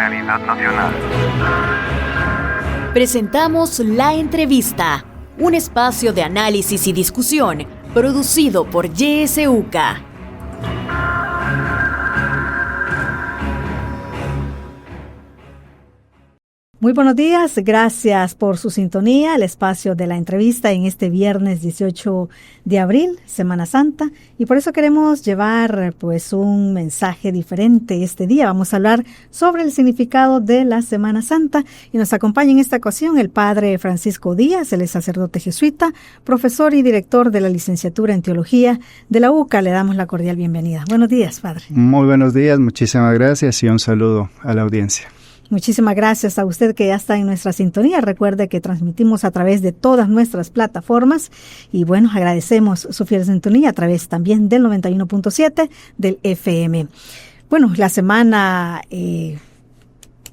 realidad nacional. Presentamos La Entrevista, un espacio de análisis y discusión producido por YSUCA. Muy buenos días, gracias por su sintonía, el espacio de La Entrevista en este viernes 18 de abril, Semana Santa, y por eso queremos llevar pues un mensaje diferente este día. Vamos a hablar sobre el significado de la Semana Santa y nos acompaña en esta ocasión el Padre Francisco Díaz, él es sacerdote jesuita, profesor y director de la licenciatura en Teología de la UCA. Le damos la cordial bienvenida. Buenos días, Padre. Muy buenos días, muchísimas gracias y un saludo a la audiencia. Muchísimas gracias a usted que ya está en nuestra sintonía. Recuerde que transmitimos a través de todas nuestras plataformas y bueno, agradecemos su fiel sintonía a través también del 91.7 del FM. Bueno, la semana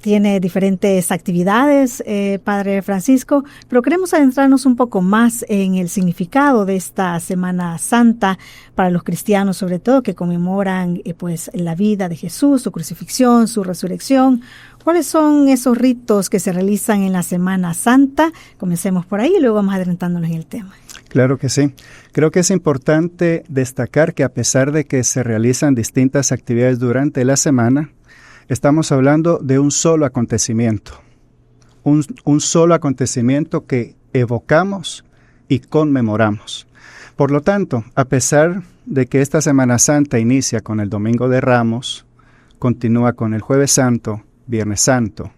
tiene diferentes actividades, Padre Francisco, pero queremos adentrarnos un poco más en el significado de esta Semana Santa para los cristianos, sobre todo que conmemoran pues la vida de Jesús, su crucifixión, su resurrección. ¿Cuáles son esos ritos que se realizan en la Semana Santa? Comencemos por ahí y luego vamos adentrándonos en el tema. Claro que sí. Creo que es importante destacar que a pesar de que se realizan distintas actividades durante la semana, estamos hablando de un solo acontecimiento. Un solo acontecimiento que evocamos y conmemoramos. Por lo tanto, a pesar de que esta Semana Santa inicia con el Domingo de Ramos, continúa con el Jueves Santo, Viernes Santo,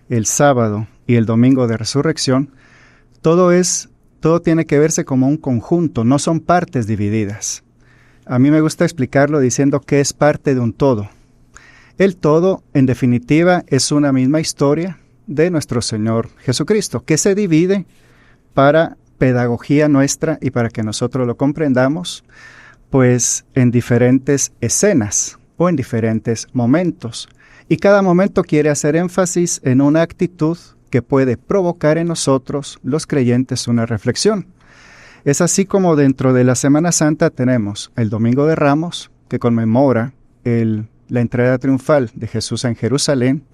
el sábado y el Domingo de Resurrección, todo tiene que verse como un conjunto, no son partes divididas. A mí me gusta explicarlo diciendo que es parte de un todo. El todo, en definitiva, es una misma historia de nuestro Señor Jesucristo, que se divide para pedagogía nuestra y para que nosotros lo comprendamos, pues en diferentes escenas o en diferentes momentos. Y cada momento quiere hacer énfasis en una actitud que puede provocar en nosotros, los creyentes, una reflexión. Es así como dentro de la Semana Santa tenemos el Domingo de Ramos, que conmemora la entrada triunfal de Jesús en Jerusalén.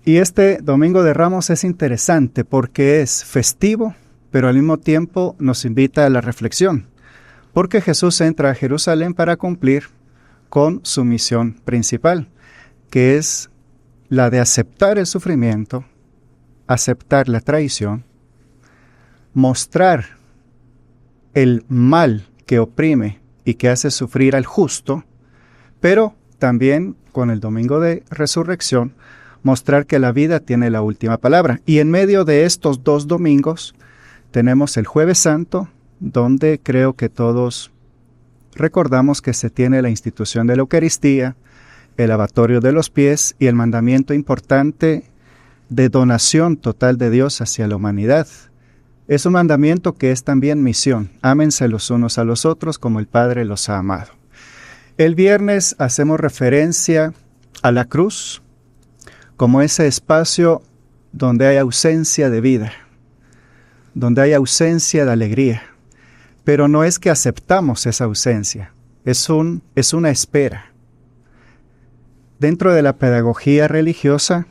Y este Domingo de Ramos es interesante porque es festivo, pero al mismo tiempo nos invita a la reflexión, porque Jesús entra a Jerusalén para cumplir con su misión principal, que es la de aceptar el sufrimiento, aceptar la traición, mostrar el mal que oprime y que hace sufrir al justo, pero también con el Domingo de Resurrección, mostrar que la vida tiene la última palabra. Y en medio de estos dos domingos tenemos el Jueves Santo, donde creo que todos recordamos que se tiene la institución de la Eucaristía, el lavatorio de los pies y el mandamiento importante de donación total de Dios hacia la humanidad. Es un mandamiento que es también misión. Ámense los unos a los otros como el Padre los ha amado. El viernes hacemos referencia a la cruz como ese espacio donde hay ausencia de vida, donde hay ausencia de alegría. Pero no es que aceptamos esa ausencia, es una espera. Dentro de la pedagogía religiosa,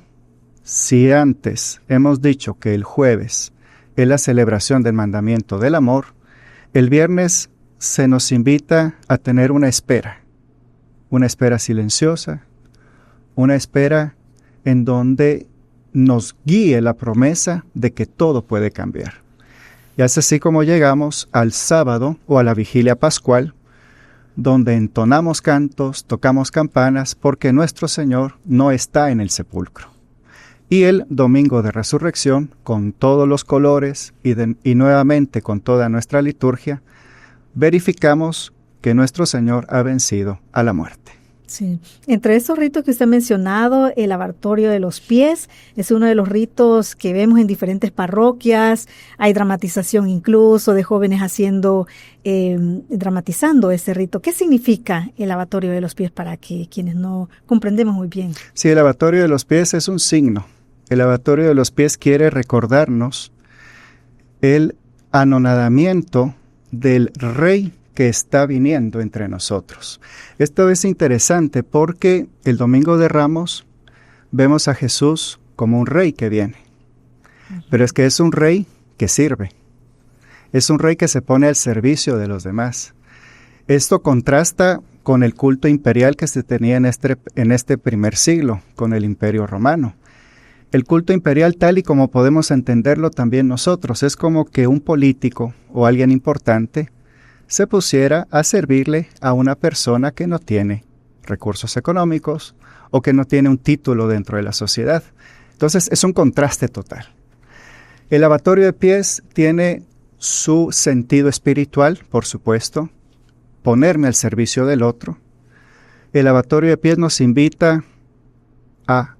si antes hemos dicho que el jueves es la celebración del mandamiento del amor, el viernes se nos invita a tener una espera silenciosa, una espera en donde nos guíe la promesa de que todo puede cambiar. Y es así como llegamos al sábado o a la vigilia pascual, donde entonamos cantos, tocamos campanas, porque nuestro Señor no está en el sepulcro. Y el Domingo de Resurrección, con todos los colores y nuevamente con toda nuestra liturgia, verificamos que nuestro Señor ha vencido a la muerte. Sí. Entre esos ritos que usted ha mencionado, el lavatorio de los pies es uno de los ritos que vemos en diferentes parroquias. Hay dramatización incluso de jóvenes dramatizando ese rito. ¿Qué significa el lavatorio de los pies para que quienes no comprendemos muy bien? Sí, el lavatorio de los pies es un signo. El lavatorio de los pies quiere recordarnos el anonadamiento del rey que está viniendo entre nosotros. Esto es interesante porque el Domingo de Ramos vemos a Jesús como un rey que viene. Pero es que es un rey que sirve. Es un rey que se pone al servicio de los demás. Esto contrasta con el culto imperial que se tenía en este primer siglo, con el Imperio Romano. El culto imperial, tal y como podemos entenderlo también nosotros, es como que un político o alguien importante se pusiera a servirle a una persona que no tiene recursos económicos o que no tiene un título dentro de la sociedad. Entonces es un contraste total. El lavatorio de pies tiene su sentido espiritual, por supuesto, ponerme al servicio del otro. El lavatorio de pies nos invita a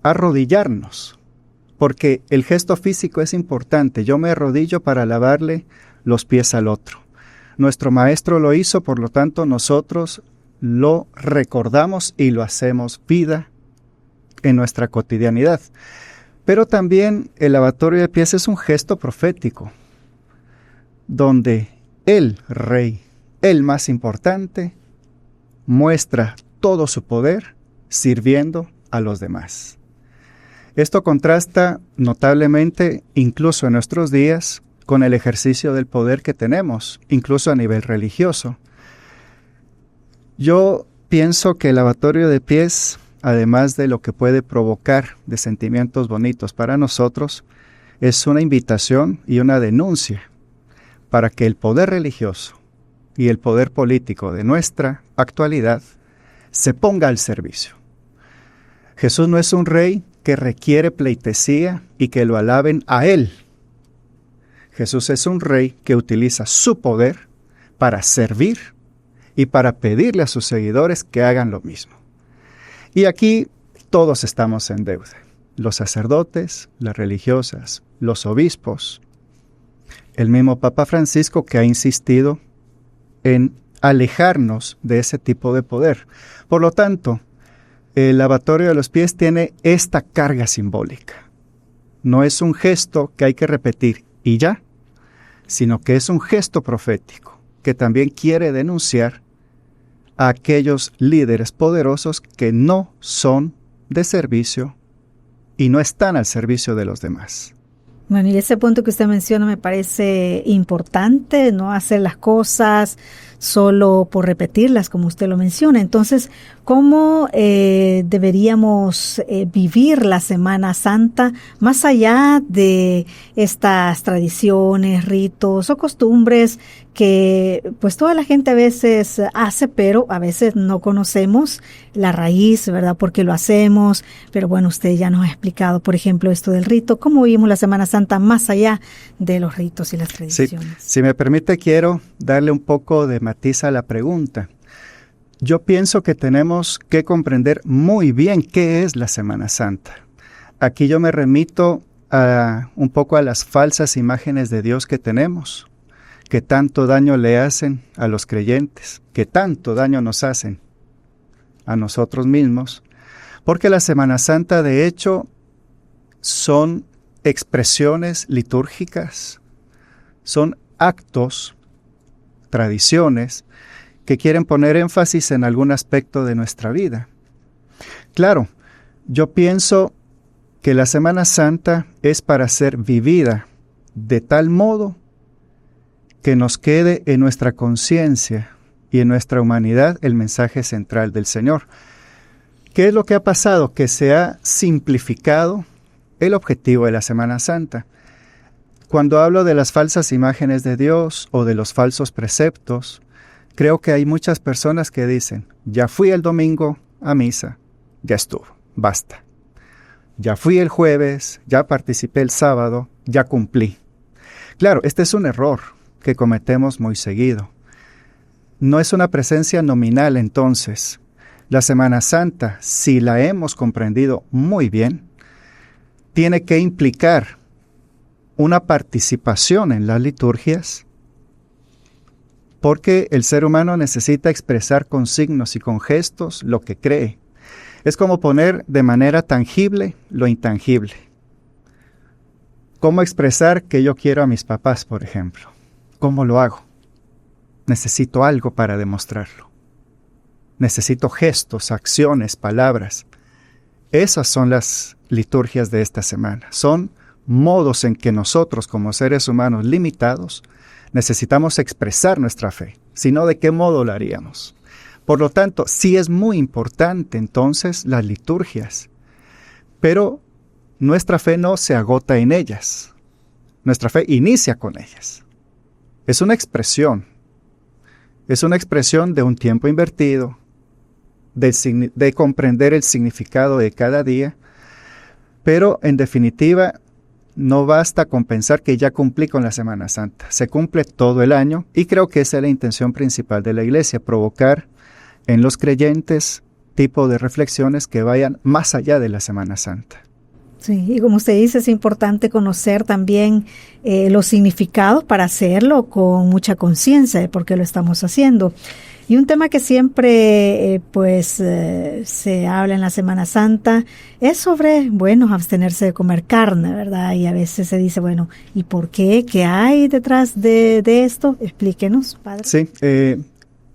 arrodillarnos, porque el gesto físico es importante. Yo me arrodillo para lavarle los pies al otro. Nuestro maestro lo hizo, por lo tanto nosotros lo recordamos y lo hacemos vida en nuestra cotidianidad. Pero también el lavatorio de pies es un gesto profético, donde el rey, el más importante, muestra todo su poder sirviendo a los demás. Esto contrasta notablemente, incluso en nuestros días, con el ejercicio del poder que tenemos, incluso a nivel religioso. Yo pienso que el lavatorio de pies, además de lo que puede provocar de sentimientos bonitos para nosotros, es una invitación y una denuncia para que el poder religioso y el poder político de nuestra actualidad se ponga al servicio. Jesús no es un rey que requiere pleitesía y que lo alaben a él. Jesús es un rey que utiliza su poder para servir y para pedirle a sus seguidores que hagan lo mismo. Y aquí todos estamos en deuda. Los sacerdotes, las religiosas, los obispos, el mismo Papa Francisco, que ha insistido en alejarnos de ese tipo de poder. Por lo tanto, el lavatorio de los pies tiene esta carga simbólica. No es un gesto que hay que repetir y ya, sino que es un gesto profético que también quiere denunciar a aquellos líderes poderosos que no son de servicio y no están al servicio de los demás. Bueno, y ese punto que usted menciona me parece importante, no hacer las cosas solo por repetirlas, como usted lo menciona. Entonces, ¿cómo deberíamos vivir la Semana Santa más allá de estas tradiciones, ritos o costumbres que pues toda la gente a veces hace, pero a veces no conocemos la raíz, ¿verdad? ¿Por qué lo hacemos? Pero bueno, usted ya nos ha explicado, por ejemplo, esto del rito, cómo vivimos la Semana Santa más allá de los ritos y las tradiciones. Sí, si me permite, quiero darle un poco de matiz a la pregunta. Yo pienso que tenemos que comprender muy bien qué es la Semana Santa. Aquí yo me remito un poco a las falsas imágenes de Dios que tenemos, que tanto daño le hacen a los creyentes, que tanto daño nos hacen a nosotros mismos, porque la Semana Santa de hecho son expresiones litúrgicas, son actos, tradiciones, que quieren poner énfasis en algún aspecto de nuestra vida. Claro, yo pienso que la Semana Santa es para ser vivida de tal modo que nos quede en nuestra conciencia y en nuestra humanidad el mensaje central del Señor. ¿Qué es lo que ha pasado? Que se ha simplificado el objetivo de la Semana Santa. Cuando hablo de las falsas imágenes de Dios o de los falsos preceptos, creo que hay muchas personas que dicen, ya fui el domingo a misa, ya estuvo, basta. Ya fui el jueves, ya participé el sábado, ya cumplí. Claro, este es un error que cometemos muy seguido. No es una presencia nominal entonces. La Semana Santa, si la hemos comprendido muy bien, tiene que implicar una participación en las liturgias, porque el ser humano necesita expresar con signos y con gestos lo que cree. Es como poner de manera tangible lo intangible. ¿Cómo expresar que yo quiero a mis papás, por ejemplo? ¿Cómo lo hago? necesito algo para demostrarlo. Necesito gestos, acciones, palabras. Esas son las liturgias de esta semana. Son modos en que nosotros, como seres humanos limitados, necesitamos expresar nuestra fe. Si no, ¿de qué modo lo haríamos? Por lo tanto, sí es muy importante entonces las liturgias, pero nuestra fe no se agota en ellas. Nuestra fe inicia con ellas. Es una expresión de un tiempo invertido, de comprender el significado de cada día, pero en definitiva no basta con pensar que ya cumplí con la Semana Santa. Se cumple todo el año y creo que esa es la intención principal de la Iglesia, provocar en los creyentes tipo de reflexiones que vayan más allá de la Semana Santa. Sí, y como usted dice, es importante conocer también los significados para hacerlo con mucha conciencia de por qué lo estamos haciendo. Y un tema que siempre se habla en la Semana Santa es sobre, abstenerse de comer carne, ¿verdad? Y a veces se dice, ¿y por qué? ¿Qué hay detrás de esto? Explíquenos, padre. Sí,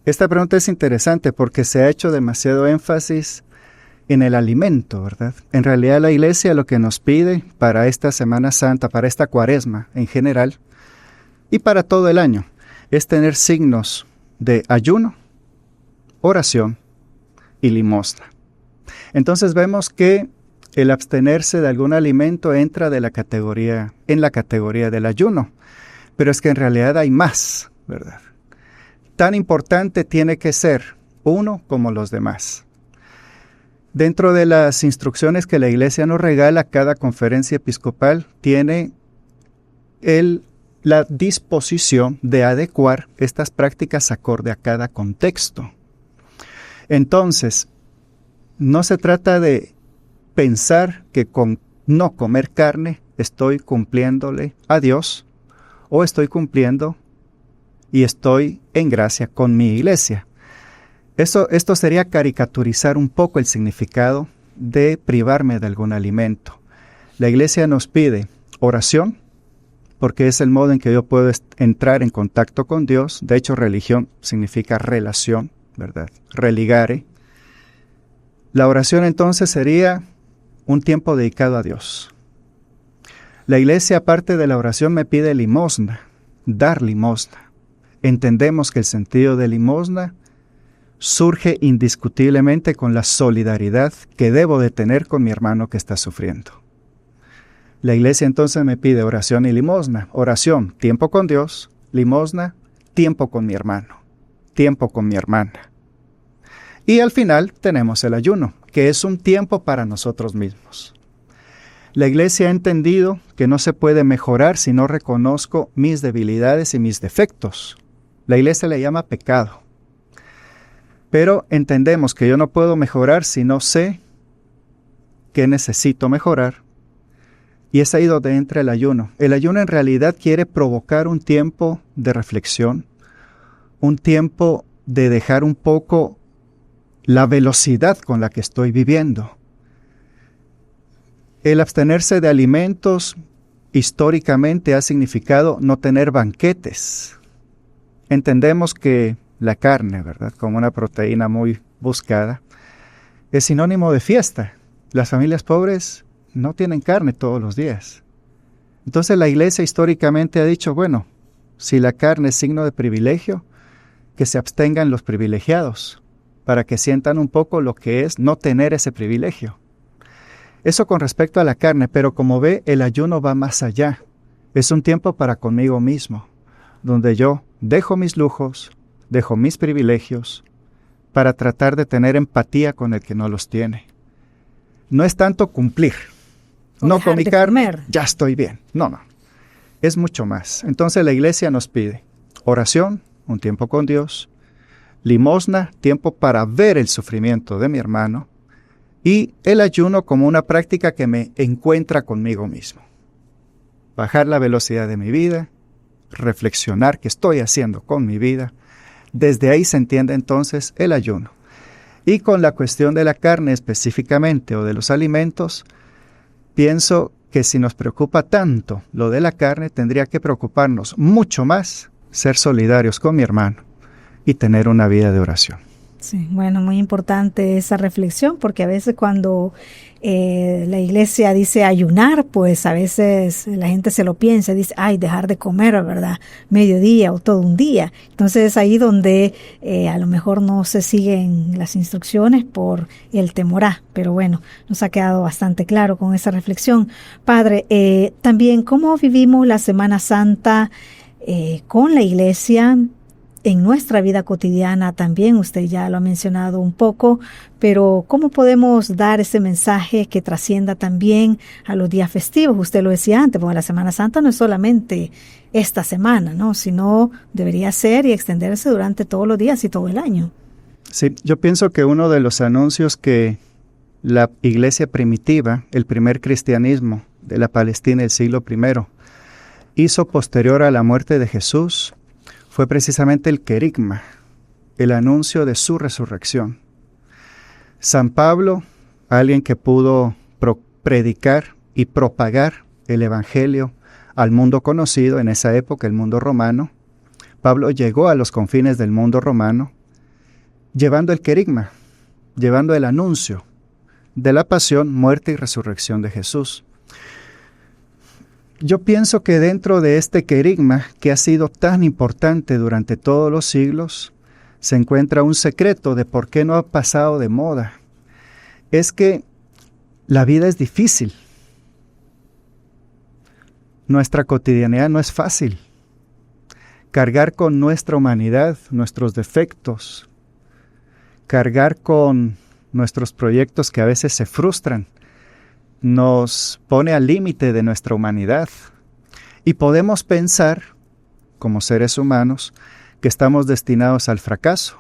esta pregunta es interesante porque se ha hecho demasiado énfasis en el alimento, ¿verdad? En realidad la Iglesia lo que nos pide para esta Semana Santa, para esta Cuaresma en general y para todo el año, es tener signos de ayuno, oración y limosna. Entonces vemos que el abstenerse de algún alimento entra en la categoría del ayuno, pero es que en realidad hay más, ¿verdad? Tan importante tiene que ser uno como los demás. Dentro de las instrucciones que la Iglesia nos regala, cada conferencia episcopal tiene la disposición de adecuar estas prácticas acorde a cada contexto. Entonces, no se trata de pensar que con no comer carne estoy cumpliéndole a Dios o estoy cumpliendo y estoy en gracia con mi Iglesia. Esto sería caricaturizar un poco el significado de privarme de algún alimento. La Iglesia nos pide oración, porque es el modo en que yo puedo entrar en contacto con Dios. De hecho, religión significa relación, ¿verdad? Religare. La oración entonces sería un tiempo dedicado a Dios. La Iglesia, aparte de la oración, me pide limosna, dar limosna. Entendemos que el sentido de limosna surge indiscutiblemente con la solidaridad que debo de tener con mi hermano que está sufriendo. La Iglesia entonces me pide oración y limosna. Oración, tiempo con Dios. Limosna, tiempo con mi hermano, tiempo con mi hermana. Y al final tenemos el ayuno, que es un tiempo para nosotros mismos. La Iglesia ha entendido que no se puede mejorar si no reconozco mis debilidades y mis defectos. La Iglesia le llama pecado. Pero entendemos que yo no puedo mejorar si no sé que necesito mejorar. Y es ahí donde entra el ayuno. El ayuno en realidad quiere provocar un tiempo de reflexión, un tiempo de dejar un poco la velocidad con la que estoy viviendo. El abstenerse de alimentos históricamente ha significado no tener banquetes. Entendemos que la carne, ¿verdad?, como una proteína muy buscada, es sinónimo de fiesta. Las familias pobres no tienen carne todos los días. Entonces la Iglesia históricamente ha dicho, si la carne es signo de privilegio, que se abstengan los privilegiados, para que sientan un poco lo que es no tener ese privilegio. Eso con respecto a la carne, pero como ve, el ayuno va más allá. Es un tiempo para conmigo mismo, donde yo dejo mis lujos, dejo mis privilegios, para tratar de tener empatía con el que no los tiene. No es tanto cumplir. No comí carne, ya estoy bien. No. Es mucho más. Entonces la Iglesia nos pide oración, un tiempo con Dios, limosna, tiempo para ver el sufrimiento de mi hermano, y el ayuno como una práctica que me encuentra conmigo mismo. Bajar la velocidad de mi vida, reflexionar qué estoy haciendo con mi vida. Desde ahí se entiende entonces el ayuno. Y con la cuestión de la carne específicamente o de los alimentos, pienso que si nos preocupa tanto lo de la carne, tendría que preocuparnos mucho más ser solidarios con mi hermano, y tener una vida de oración. Sí, bueno, muy importante esa reflexión, porque a veces cuando la iglesia dice ayunar, pues a veces la gente se lo piensa, dice, ay, dejar de comer, ¿verdad? Mediodía o todo un día. Entonces es ahí donde a lo mejor no se siguen las instrucciones por el temor a, pero bueno, nos ha quedado bastante claro con esa reflexión. Padre, también cómo vivimos la Semana Santa con la iglesia, en nuestra vida cotidiana también, usted ya lo ha mencionado un poco, pero ¿cómo podemos dar ese mensaje que trascienda también a los días festivos? Usted lo decía antes, porque la Semana Santa no es solamente esta semana, ¿no? Sino debería ser y extenderse durante todos los días y todo el año. Sí, yo pienso que uno de los anuncios que la iglesia primitiva, el primer cristianismo de la Palestina del siglo I, hizo posterior a la muerte de Jesús, fue precisamente el querigma, el anuncio de su resurrección. San Pablo, alguien que pudo predicar y propagar el evangelio al mundo conocido en esa época, el mundo romano, Pablo llegó a los confines del mundo romano llevando el querigma, llevando el anuncio de la pasión, muerte y resurrección de Jesús. Yo pienso que dentro de este querigma, que ha sido tan importante durante todos los siglos, se encuentra un secreto de por qué no ha pasado de moda. Es que la vida es difícil. Nuestra cotidianidad no es fácil. Cargar con nuestra humanidad, nuestros defectos, cargar con nuestros proyectos que a veces se frustran, nos pone al límite de nuestra humanidad y podemos pensar, como seres humanos, que estamos destinados al fracaso,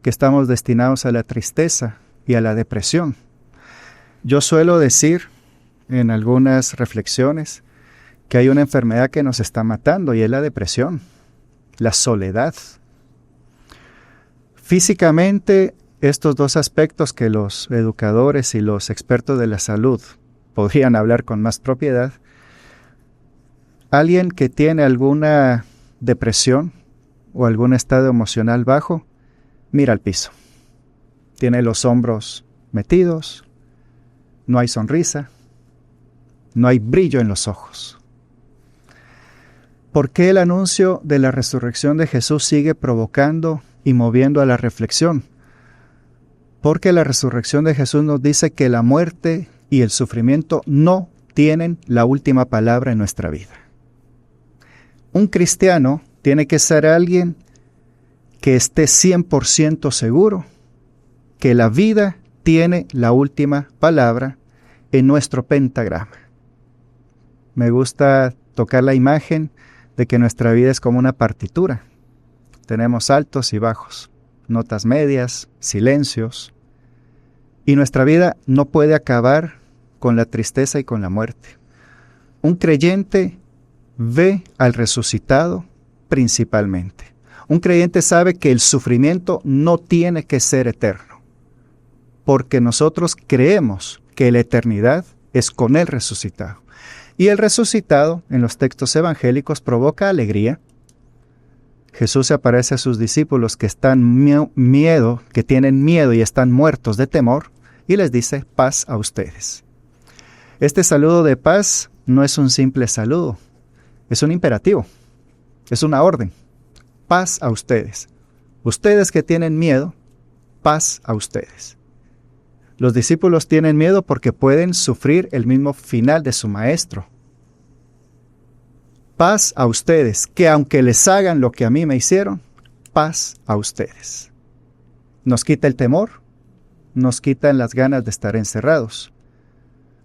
que estamos destinados a la tristeza y a la depresión. Yo suelo decir en algunas reflexiones que hay una enfermedad que nos está matando y es la depresión, la soledad. Físicamente, estos dos aspectos que los educadores y los expertos de la salud podrían hablar con más propiedad, alguien que tiene alguna depresión o algún estado emocional bajo, mira al piso. Tiene los hombros metidos, no hay sonrisa, no hay brillo en los ojos. ¿Por qué el anuncio de la resurrección de Jesús sigue provocando y moviendo a la reflexión? Porque la resurrección de Jesús nos dice que la muerte y el sufrimiento no tienen la última palabra en nuestra vida. Un cristiano tiene que ser alguien que esté 100% seguro que la vida tiene la última palabra en nuestro pentagrama. Me gusta tocar la imagen de que nuestra vida es como una partitura. Tenemos altos y bajos, notas medias, silencios, y nuestra vida no puede acabar con la tristeza y con la muerte. Un creyente ve al resucitado principalmente. Un creyente sabe que el sufrimiento no tiene que ser eterno, porque nosotros creemos que la eternidad es con el resucitado. Y el resucitado, en los textos evangélicos, provoca alegría. Jesús se aparece a sus discípulos que que tienen miedo y están muertos de temor, y les dice, paz a ustedes. Este saludo de paz no es un simple saludo, es un imperativo, es una orden. Paz a ustedes. Ustedes que tienen miedo, paz a ustedes. Los discípulos tienen miedo porque pueden sufrir el mismo final de su maestro. Paz a ustedes, que aunque les hagan lo que a mí me hicieron, paz a ustedes. Nos quita el temor, nos quitan las ganas de estar encerrados.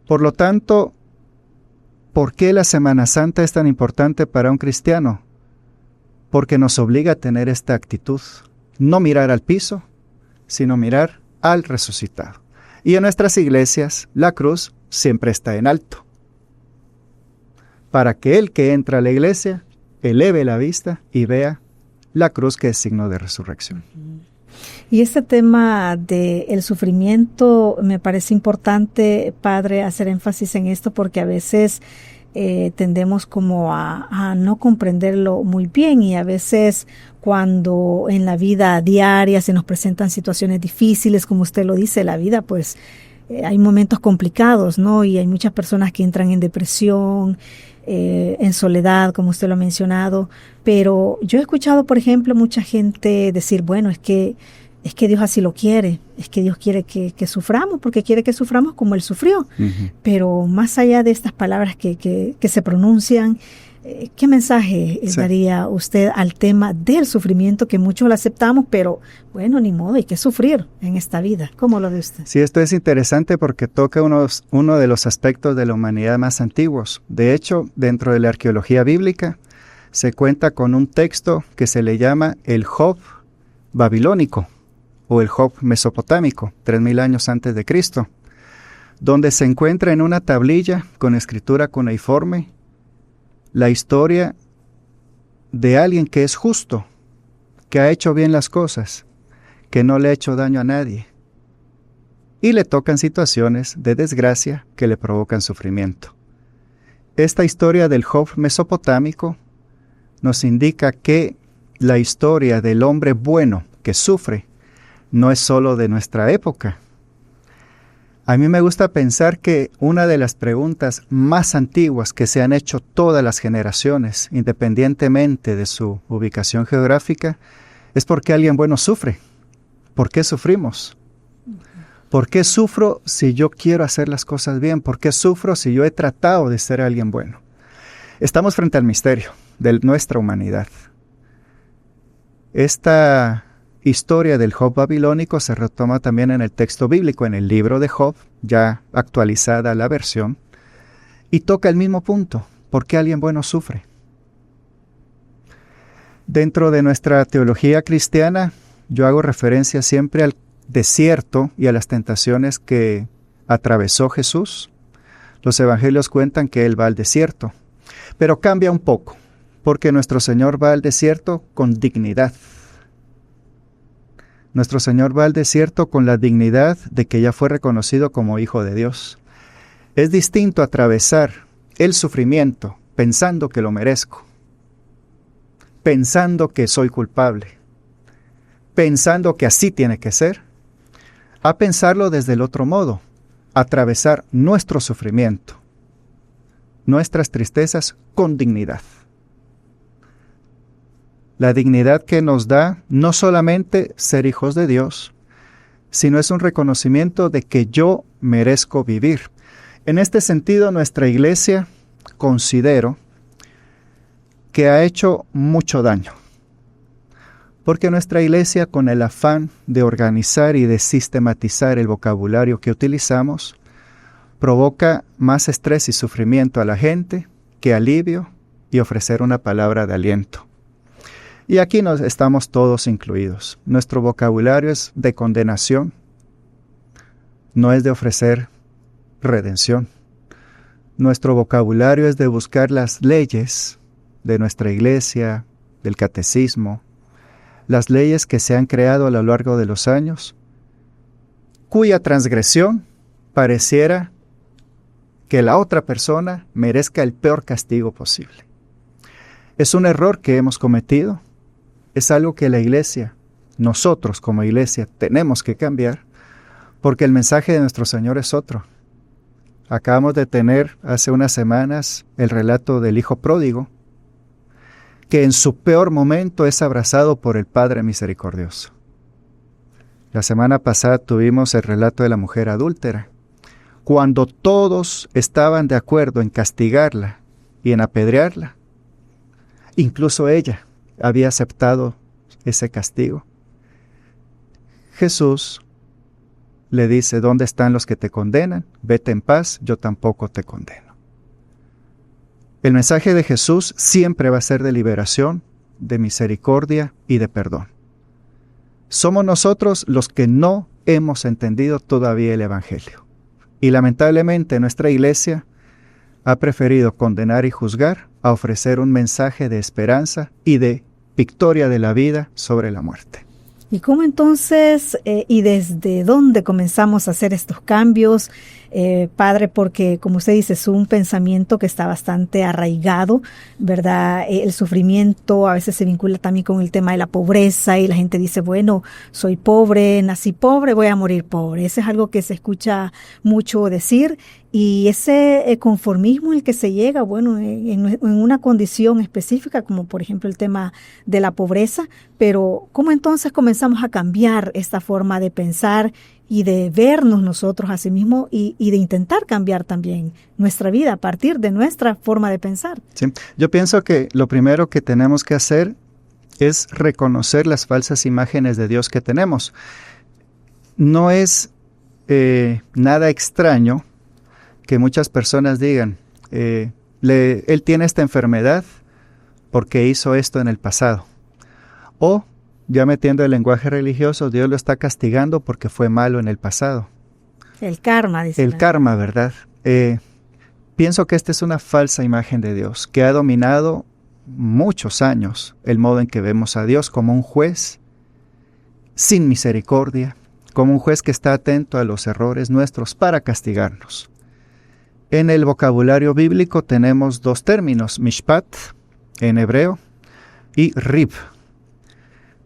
Por lo tanto, ¿por qué la Semana Santa es tan importante para un cristiano? Porque nos obliga a tener esta actitud, no mirar al piso, sino mirar al resucitado. Y en nuestras iglesias, la cruz siempre está en alto, para que el que entra a la iglesia eleve la vista y vea la cruz, que es signo de resurrección. Y este tema del sufrimiento, me parece importante, Padre, hacer énfasis en esto, porque a veces tendemos como a no comprenderlo muy bien, y a veces cuando en la vida diaria se nos presentan situaciones difíciles, como usted lo dice, la vida pues hay momentos complicados, ¿no? Y hay muchas personas que entran en depresión, en soledad, como usted lo ha mencionado, pero yo he escuchado, por ejemplo, mucha gente decir, bueno, es que Dios así lo quiere, es que Dios quiere que suframos, porque quiere que suframos como Él sufrió. Uh-huh. Pero más allá de estas palabras que se pronuncian, ¿qué mensaje daría usted al tema del sufrimiento, que muchos lo aceptamos, pero bueno, ni modo, hay que sufrir en esta vida? ¿Cómo lo ve usted? Sí, esto es interesante porque toca uno de los aspectos de la humanidad más antiguos. De hecho, dentro de la arqueología bíblica se cuenta con un texto que se le llama el Job babilónico, o el Job mesopotámico, 3000 años antes de Cristo, donde se encuentra en una tablilla con escritura cuneiforme la historia de alguien que es justo, que ha hecho bien las cosas, que no le ha hecho daño a nadie, y le tocan situaciones de desgracia que le provocan sufrimiento. Esta historia del Job mesopotámico nos indica que la historia del hombre bueno que sufre no es solo de nuestra época. A mí me gusta pensar que una de las preguntas más antiguas que se han hecho todas las generaciones, independientemente de su ubicación geográfica, es ¿por qué alguien bueno sufre? ¿Por qué sufrimos? ¿Por qué sufro si yo quiero hacer las cosas bien? ¿Por qué sufro si yo he tratado de ser alguien bueno? Estamos frente al misterio de nuestra humanidad. Esta historia del Job babilónico se retoma también en el texto bíblico, en el libro de Job, ya actualizada la versión, y toca el mismo punto: ¿por qué alguien bueno sufre? Dentro de nuestra teología cristiana, yo hago referencia siempre al desierto y a las tentaciones que atravesó Jesús. Los evangelios cuentan que Él va al desierto, pero cambia un poco, porque nuestro Señor va al desierto con dignidad. Nuestro Señor va al desierto con la dignidad de que ya fue reconocido como Hijo de Dios. Es distinto atravesar el sufrimiento pensando que lo merezco, pensando que soy culpable, pensando que así tiene que ser, a pensarlo desde el otro modo, atravesar nuestro sufrimiento, nuestras tristezas con dignidad. La dignidad que nos da no solamente ser hijos de Dios, sino es un reconocimiento de que yo merezco vivir. En este sentido, nuestra iglesia, considero que ha hecho mucho daño, porque nuestra iglesia, con el afán de organizar y de sistematizar el vocabulario que utilizamos, provoca más estrés y sufrimiento a la gente que alivio y ofrecer una palabra de aliento. Y aquí estamos todos incluidos. Nuestro vocabulario es de condenación, no es de ofrecer redención. Nuestro vocabulario es de buscar las leyes de nuestra iglesia, del catecismo, las leyes que se han creado a lo largo de los años, cuya transgresión pareciera que la otra persona merezca el peor castigo posible. Es un error que hemos cometido. Es algo que la iglesia, nosotros como iglesia, tenemos que cambiar, porque el mensaje de nuestro Señor es otro. Acabamos de tener hace unas semanas el relato del hijo pródigo, que en su peor momento es abrazado por el Padre misericordioso. La semana pasada tuvimos el relato de la mujer adúltera, cuando todos estaban de acuerdo en castigarla y en apedrearla. Incluso ella había aceptado ese castigo. Jesús le dice: ¿dónde están los que te condenan? Vete en paz, yo tampoco te condeno. El mensaje de Jesús siempre va a ser de liberación, de misericordia y de perdón. Somos nosotros los que no hemos entendido todavía el Evangelio. Y lamentablemente nuestra iglesia ha preferido condenar y juzgar a ofrecer un mensaje de esperanza y de victoria de la vida sobre la muerte. ¿Y cómo entonces, y desde dónde comenzamos a hacer estos cambios, padre? Porque, como usted dice, es un pensamiento que está bastante arraigado, ¿verdad? El sufrimiento a veces se vincula también con el tema de la pobreza y la gente dice, bueno, soy pobre, nací pobre, voy a morir pobre. Eso es algo que se escucha mucho decir. Y ese conformismo en el que se llega, bueno, en una condición específica, como por ejemplo el tema de la pobreza, pero ¿cómo entonces comenzamos a cambiar esta forma de pensar y de vernos nosotros a sí mismos y de intentar cambiar también nuestra vida a partir de nuestra forma de pensar? Sí. Yo pienso que lo primero que tenemos que hacer es reconocer las falsas imágenes de Dios que tenemos. No es nada extraño que muchas personas digan, él tiene esta enfermedad porque hizo esto en el pasado. O, ya metiendo el lenguaje religioso, Dios lo está castigando porque fue malo en el pasado. El karma, dice. El karma, ¿verdad? Pienso que esta es una falsa imagen de Dios, que ha dominado muchos años el modo en que vemos a Dios como un juez sin misericordia, como un juez que está atento a los errores nuestros para castigarnos. En el vocabulario bíblico tenemos dos términos, mishpat en hebreo y rib.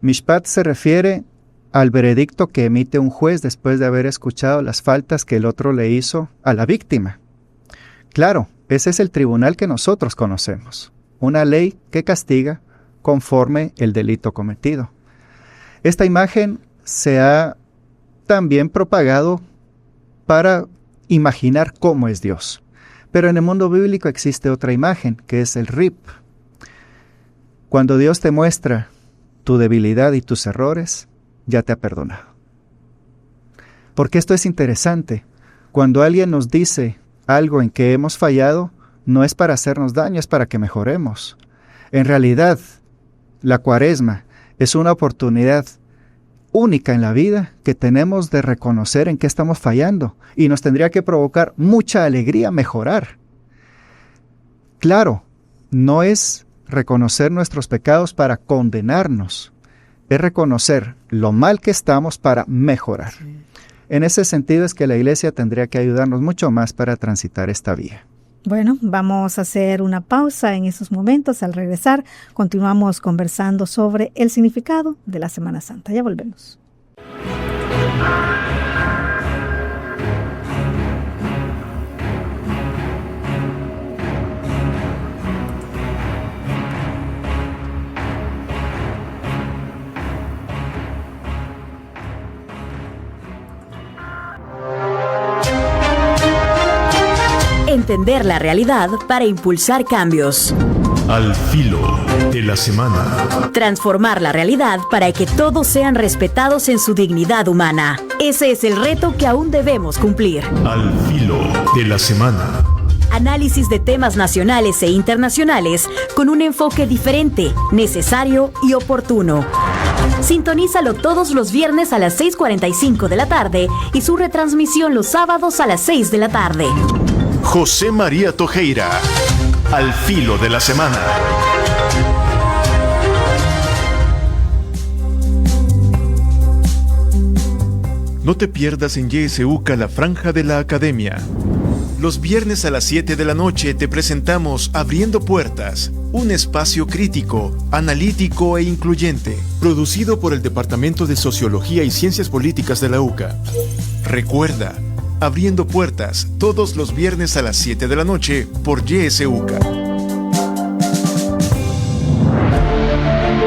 Mishpat se refiere al veredicto que emite un juez después de haber escuchado las faltas que el otro le hizo a la víctima. Claro, ese es el tribunal que nosotros conocemos, una ley que castiga conforme el delito cometido. Esta imagen se ha también propagado para imaginar cómo es Dios. Pero en el mundo bíblico existe otra imagen, que es el rib. Cuando Dios te muestra tu debilidad y tus errores, ya te ha perdonado. Porque esto es interesante. Cuando alguien nos dice algo en que hemos fallado, no es para hacernos daño, es para que mejoremos. En realidad, la Cuaresma es una oportunidad única en la vida que tenemos de reconocer en qué estamos fallando y nos tendría que provocar mucha alegría mejorar. Claro, no es reconocer nuestros pecados para condenarnos, es reconocer lo mal que estamos para mejorar. Sí. En ese sentido es que la Iglesia tendría que ayudarnos mucho más para transitar esta vía. Bueno, vamos a hacer una pausa en esos momentos. Al regresar, continuamos conversando sobre el significado de la Semana Santa. Ya volvemos. Entender la realidad para impulsar cambios. Al filo de la semana. Transformar la realidad para que todos sean respetados en su dignidad humana. Ese es el reto que aún debemos cumplir. Al filo de la semana. Análisis de temas nacionales e internacionales con un enfoque diferente, necesario y oportuno. Sintonízalo todos los viernes a las 6:45 de la tarde y su retransmisión los sábados a las 6 de la tarde. José María Tojeira, Al filo de la semana. No te pierdas en YSUCA la franja de la academia. Los viernes a las 7 de la noche te presentamos Abriendo Puertas, un espacio crítico, analítico e incluyente, producido por el Departamento de Sociología y Ciencias Políticas de la UCA. Recuerda, Abriendo Puertas, todos los viernes a las 7 de la noche por YSUCA.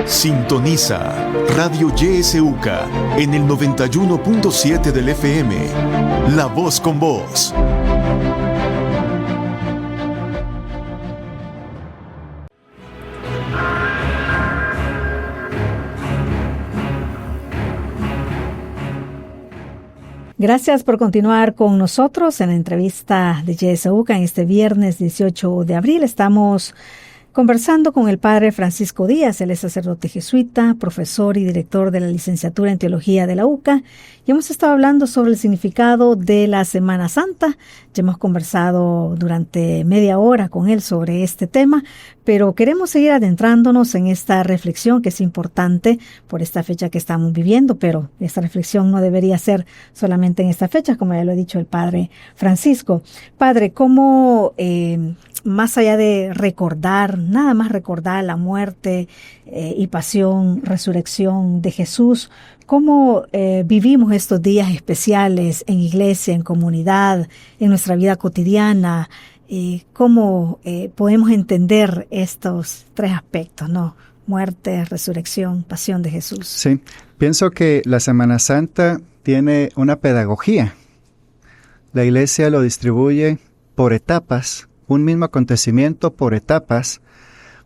Sintoniza Radio YSUCA en el 91.7 del FM. La voz con vos. Gracias por continuar con nosotros en la entrevista de YSUCA en este viernes 18 de abril. Estamos conversando con el padre Francisco Díaz. Él es sacerdote jesuita, profesor y director de la licenciatura en teología de la UCA. Y hemos estado hablando sobre el significado de la Semana Santa. Ya hemos conversado durante media hora con él sobre este tema, pero queremos seguir adentrándonos en esta reflexión que es importante por esta fecha que estamos viviendo, pero esta reflexión no debería ser solamente en esta fecha, como ya lo ha dicho el Padre Francisco. Padre, ¿cómo más allá de recordar, nada más recordar la muerte y pasión, resurrección de Jesús, cómo vivimos estos días especiales en iglesia, en comunidad, en nuestra vida cotidiana? ¿Cómo podemos entender estos tres aspectos, ¿no? Muerte, resurrección, pasión de Jesús. Sí, pienso que la Semana Santa tiene una pedagogía. La Iglesia lo distribuye por etapas, un mismo acontecimiento por etapas,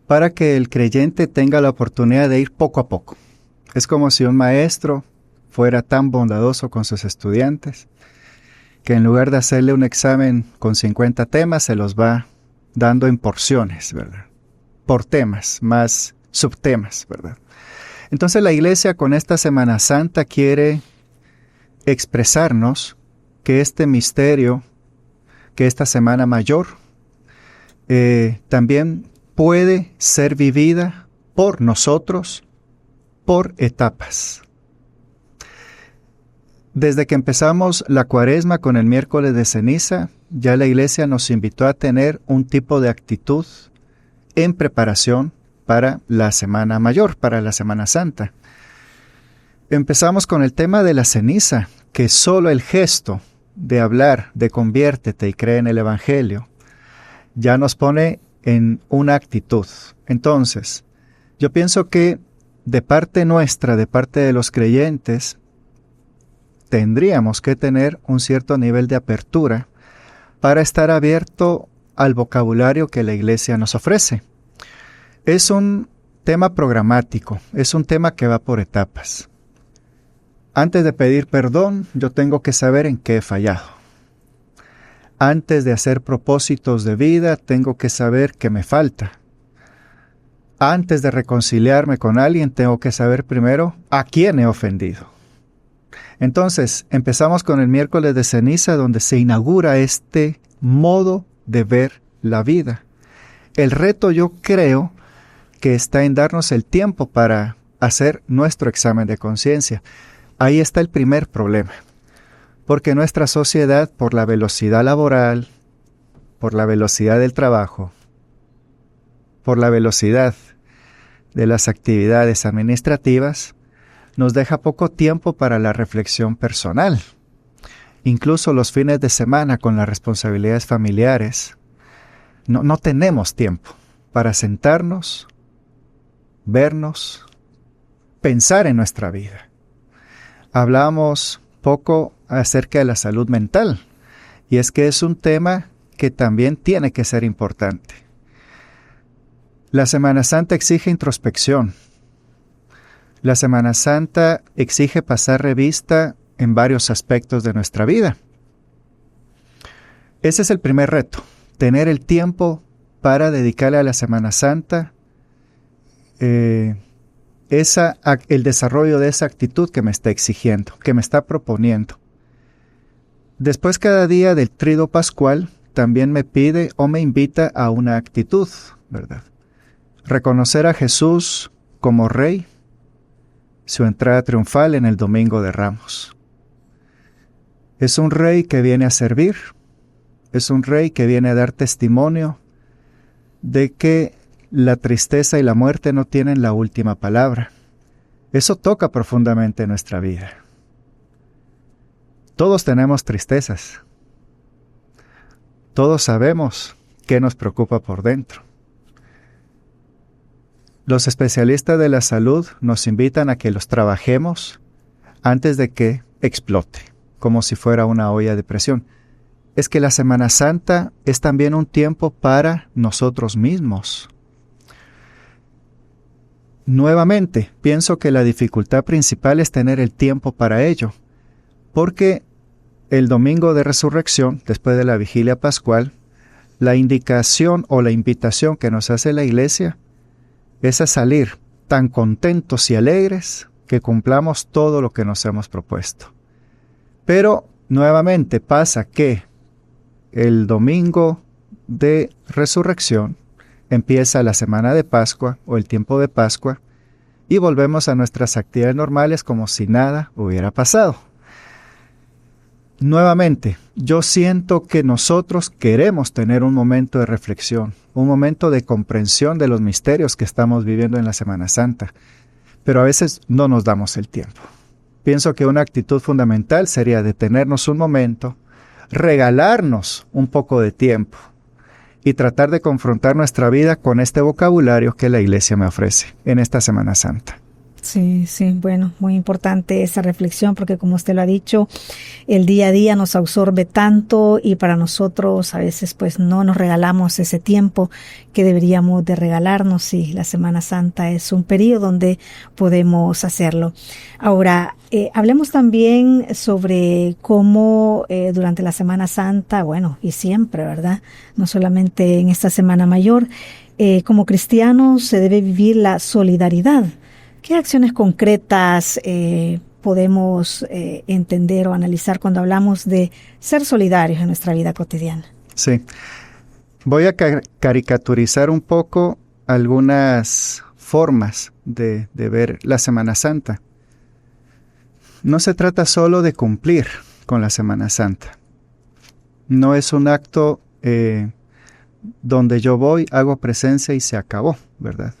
para que el creyente tenga la oportunidad de ir poco a poco. Es como si un maestro fuera tan bondadoso con sus estudiantes, que en lugar de hacerle un examen con 50 temas, se los va dando en porciones, ¿verdad? Por temas, más subtemas, ¿verdad? Entonces la Iglesia con esta Semana Santa quiere expresarnos que este misterio, que esta Semana Mayor, también puede ser vivida por nosotros por etapas. Desde que empezamos la Cuaresma con el miércoles de ceniza, ya la Iglesia nos invitó a tener un tipo de actitud en preparación para la Semana Mayor, para la Semana Santa. Empezamos con el tema de la ceniza, que solo el gesto de hablar de conviértete y cree en el Evangelio ya nos pone en una actitud. Entonces, yo pienso que de parte nuestra, de parte de los creyentes, tendríamos que tener un cierto nivel de apertura para estar abierto al vocabulario que la Iglesia nos ofrece. Es un tema programático, es un tema que va por etapas. Antes de pedir perdón, yo tengo que saber en qué he fallado. Antes de hacer propósitos de vida, tengo que saber qué me falta. Antes de reconciliarme con alguien, tengo que saber primero a quién he ofendido. Entonces, empezamos con el miércoles de ceniza, donde se inaugura este modo de ver la vida. El reto, yo creo, que está en darnos el tiempo para hacer nuestro examen de conciencia. Ahí está el primer problema, porque nuestra sociedad, por la velocidad laboral, por la velocidad del trabajo, por la velocidad de las actividades administrativas, nos deja poco tiempo para la reflexión personal. Incluso los fines de semana con las responsabilidades familiares, no tenemos tiempo para sentarnos, vernos, pensar en nuestra vida. Hablamos poco acerca de la salud mental, y es que es un tema que también tiene que ser importante. La Semana Santa exige introspección. La Semana Santa exige pasar revista en varios aspectos de nuestra vida. Ese es el primer reto, tener el tiempo para dedicarle a la Semana Santa el desarrollo de esa actitud que me está exigiendo, que me está proponiendo. Después, cada día del Tríduo Pascual también me pide o me invita a una actitud, ¿verdad? Reconocer a Jesús como Rey, su entrada triunfal en el Domingo de Ramos. Es un Rey que viene a servir, es un Rey que viene a dar testimonio de que la tristeza y la muerte no tienen la última palabra. Eso toca profundamente nuestra vida. Todos tenemos tristezas. Todos sabemos qué nos preocupa por dentro. Los especialistas de la salud nos invitan a que los trabajemos antes de que explote, como si fuera una olla de presión. Es que la Semana Santa es también un tiempo para nosotros mismos. Nuevamente, pienso que la dificultad principal es tener el tiempo para ello, porque el Domingo de Resurrección, después de la Vigilia Pascual, la indicación o la invitación que nos hace la Iglesia es a salir tan contentos y alegres que cumplamos todo lo que nos hemos propuesto. Pero nuevamente pasa que el Domingo de Resurrección empieza la semana de Pascua o el tiempo de Pascua y volvemos a nuestras actividades normales como si nada hubiera pasado. Nuevamente, yo siento que nosotros queremos tener un momento de reflexión, un momento de comprensión de los misterios que estamos viviendo en la Semana Santa, pero a veces no nos damos el tiempo. Pienso que una actitud fundamental sería detenernos un momento, regalarnos un poco de tiempo y tratar de confrontar nuestra vida con este vocabulario que la Iglesia me ofrece en esta Semana Santa. Sí, bueno, muy importante esa reflexión porque como usted lo ha dicho, el día a día nos absorbe tanto y para nosotros a veces pues no nos regalamos ese tiempo que deberíamos de regalarnos y la Semana Santa es un periodo donde podemos hacerlo. Ahora, hablemos también sobre cómo durante la Semana Santa, bueno, y siempre, ¿verdad? No solamente en esta Semana Mayor, como cristianos se debe vivir la solidaridad. ¿Qué acciones concretas podemos entender o analizar cuando hablamos de ser solidarios en nuestra vida cotidiana? Sí. Voy a caricaturizar un poco algunas formas de ver la Semana Santa. No se trata solo de cumplir con la Semana Santa. No es un acto donde yo voy, hago presencia y se acabó, ¿verdad?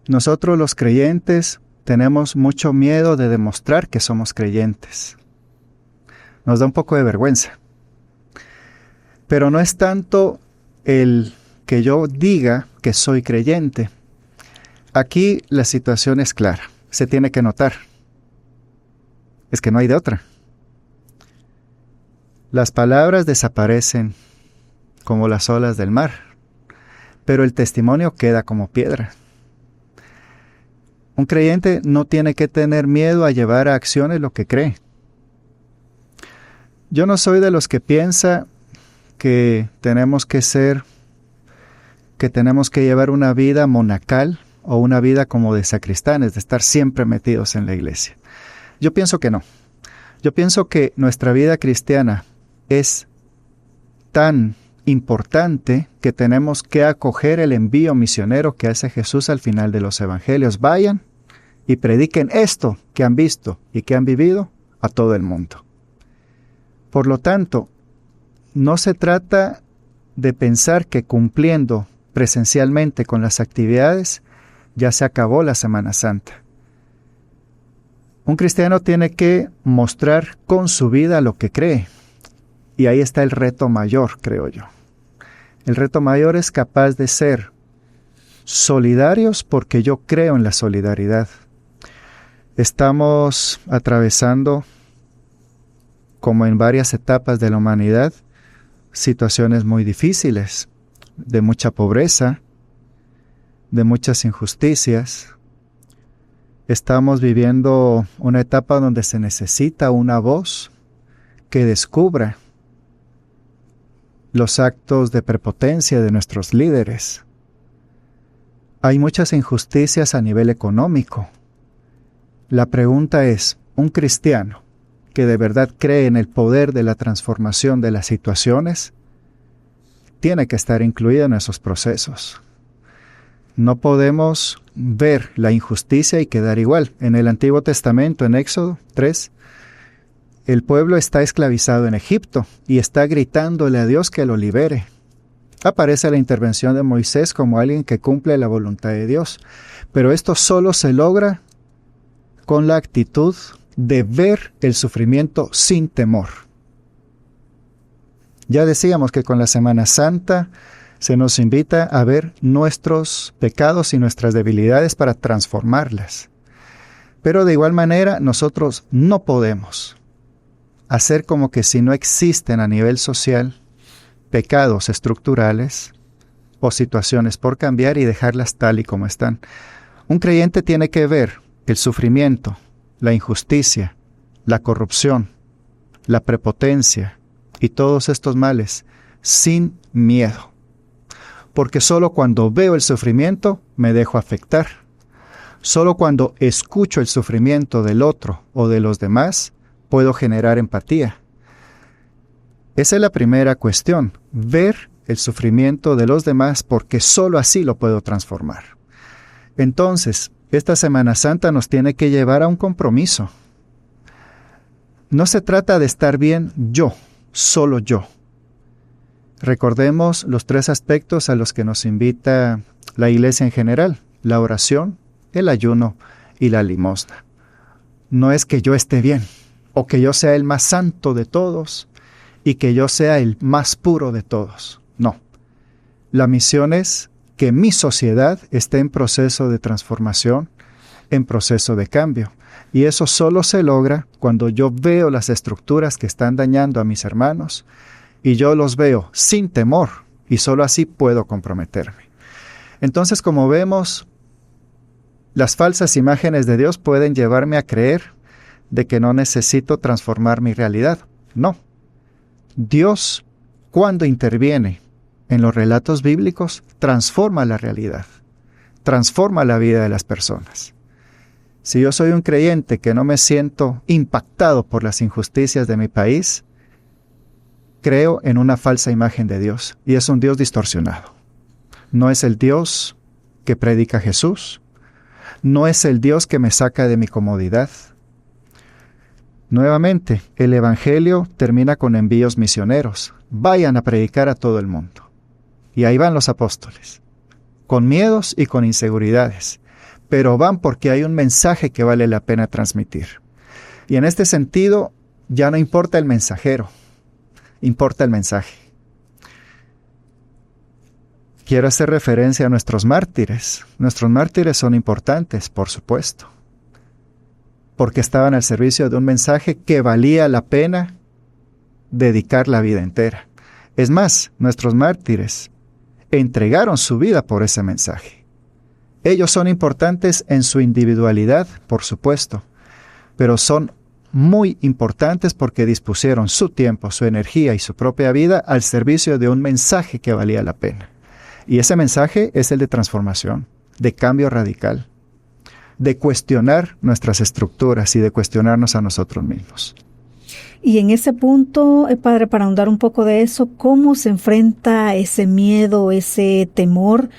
Nosotros los creyentes tenemos mucho miedo de demostrar que somos creyentes. Nos da un poco de vergüenza. Pero no es tanto el que yo diga que soy creyente. Aquí la situación es clara, se tiene que notar. Es que no hay de otra. Las palabras desaparecen como las olas del mar, pero el testimonio queda como piedra. Un creyente no tiene que tener miedo a llevar a acciones lo que cree. Yo no soy de los que piensa que tenemos que llevar una vida monacal o una vida como de sacristanes, de estar siempre metidos en la iglesia. Yo pienso que no. Yo pienso que nuestra vida cristiana es tan importante que tenemos que acoger el envío misionero que hace Jesús al final de los evangelios. Vayan y prediquen esto que han visto y que han vivido a todo el mundo. Por lo tanto, no se trata de pensar que cumpliendo presencialmente con las actividades ya se acabó la Semana Santa. Un cristiano tiene que mostrar con su vida lo que cree. Y ahí está el reto mayor, creo yo. El reto mayor es capaz de ser solidarios porque yo creo en la solidaridad. Estamos atravesando, como en varias etapas de la humanidad, situaciones muy difíciles, de mucha pobreza, de muchas injusticias. Estamos viviendo una etapa donde se necesita una voz que descubra los actos de prepotencia de nuestros líderes. Hay muchas injusticias a nivel económico. La pregunta es, ¿un cristiano que de verdad cree en el poder de la transformación de las situaciones tiene que estar incluido en esos procesos? No podemos ver la injusticia y quedar igual. En el Antiguo Testamento, en Éxodo 3, el pueblo está esclavizado en Egipto y está gritándole a Dios que lo libere. Aparece la intervención de Moisés como alguien que cumple la voluntad de Dios. Pero esto solo se logra con la actitud de ver el sufrimiento sin temor. Ya decíamos que con la Semana Santa se nos invita a ver nuestros pecados y nuestras debilidades para transformarlas. Pero de igual manera nosotros no podemos hacer como que si no existen a nivel social pecados estructurales o situaciones por cambiar y dejarlas tal y como están. Un creyente tiene que ver el sufrimiento, la injusticia, la corrupción, la prepotencia y todos estos males sin miedo. Porque solo cuando veo el sufrimiento me dejo afectar. Solo cuando escucho el sufrimiento del otro o de los demás puedo generar empatía. Esa es la primera cuestión, ver el sufrimiento de los demás, porque solo así lo puedo transformar. Entonces, esta Semana Santa nos tiene que llevar a un compromiso. No se trata de estar bien yo, solo yo. Recordemos los 3 aspectos a los que nos invita la Iglesia en general: la oración, el ayuno y la limosna. No es que yo esté bien, o que yo sea el más santo de todos, y que yo sea el más puro de todos. No. La misión es que mi sociedad esté en proceso de transformación, en proceso de cambio. Y eso solo se logra cuando yo veo las estructuras que están dañando a mis hermanos, y yo los veo sin temor, y solo así puedo comprometerme. Entonces, como vemos, las falsas imágenes de Dios pueden llevarme a creer de que no necesito transformar mi realidad. No. Dios, cuando interviene en los relatos bíblicos, transforma la realidad, transforma la vida de las personas. Si yo soy un creyente que no me siento impactado por las injusticias de mi país, creo en una falsa imagen de Dios, y es un Dios distorsionado. No es el Dios que predica Jesús, no es el Dios que me saca de mi comodidad. Nuevamente, el Evangelio termina con envíos misioneros. Vayan a predicar a todo el mundo. Y ahí van los apóstoles, con miedos y con inseguridades, pero van porque hay un mensaje que vale la pena transmitir. Y en este sentido, ya no importa el mensajero, importa el mensaje. Quiero hacer referencia a nuestros mártires. Nuestros mártires son importantes, por supuesto, porque estaban al servicio de un mensaje que valía la pena dedicar la vida entera. Es más, nuestros mártires entregaron su vida por ese mensaje. Ellos son importantes en su individualidad, por supuesto, pero son muy importantes porque dispusieron su tiempo, su energía y su propia vida al servicio de un mensaje que valía la pena. Y ese mensaje es el de transformación, de cambio radical, de cuestionar nuestras estructuras y de cuestionarnos a nosotros mismos. Y en ese punto, Padre, para ahondar un poco de eso, ¿cómo se enfrenta ese miedo, ese temor,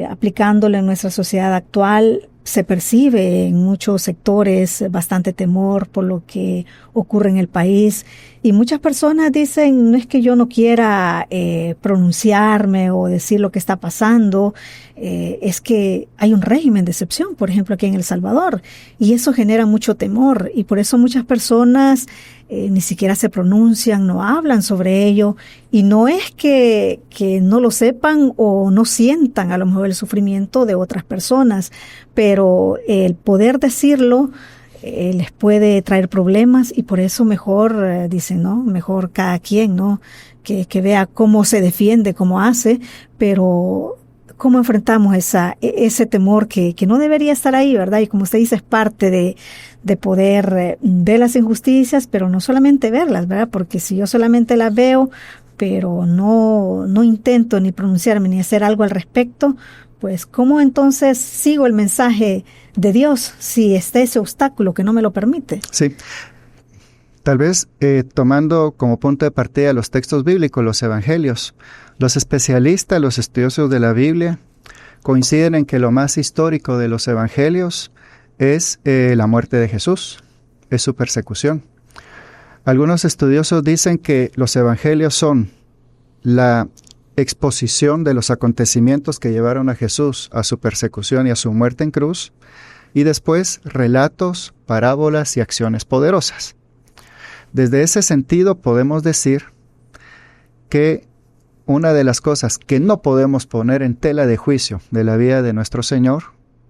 aplicándolo en nuestra sociedad actual? Se percibe en muchos sectores bastante temor por lo que ocurre en el país, y muchas personas dicen, no es que yo no quiera pronunciarme o decir lo que está pasando, es que hay un régimen de excepción, por ejemplo aquí en El Salvador, y eso genera mucho temor, y por eso muchas personas ni siquiera se pronuncian, no hablan sobre ello, y no es que no lo sepan o no sientan a lo mejor el sufrimiento de otras personas, pero el poder decirlo les puede traer problemas, y por eso mejor dicen, ¿no? Mejor cada quien, ¿no? Que vea cómo se defiende, cómo hace, pero cómo enfrentamos ese temor que no debería estar ahí, ¿verdad? Y como usted dice, es parte de poder ver las injusticias, pero no solamente verlas, ¿verdad? Porque si yo solamente las veo, pero no intento ni pronunciarme ni hacer algo al respecto, pues ¿cómo entonces sigo el mensaje de Dios si está ese obstáculo que no me lo permite? Sí. Tal vez tomando como punto de partida los textos bíblicos, los evangelios, los especialistas, los estudiosos de la Biblia, coinciden en que lo más histórico de los evangelios es la muerte de Jesús, es su persecución. Algunos estudiosos dicen que los evangelios son la exposición de los acontecimientos que llevaron a Jesús a su persecución y a su muerte en cruz, y después relatos, parábolas y acciones poderosas. Desde ese sentido podemos decir que una de las cosas que no podemos poner en tela de juicio de la vida de nuestro Señor,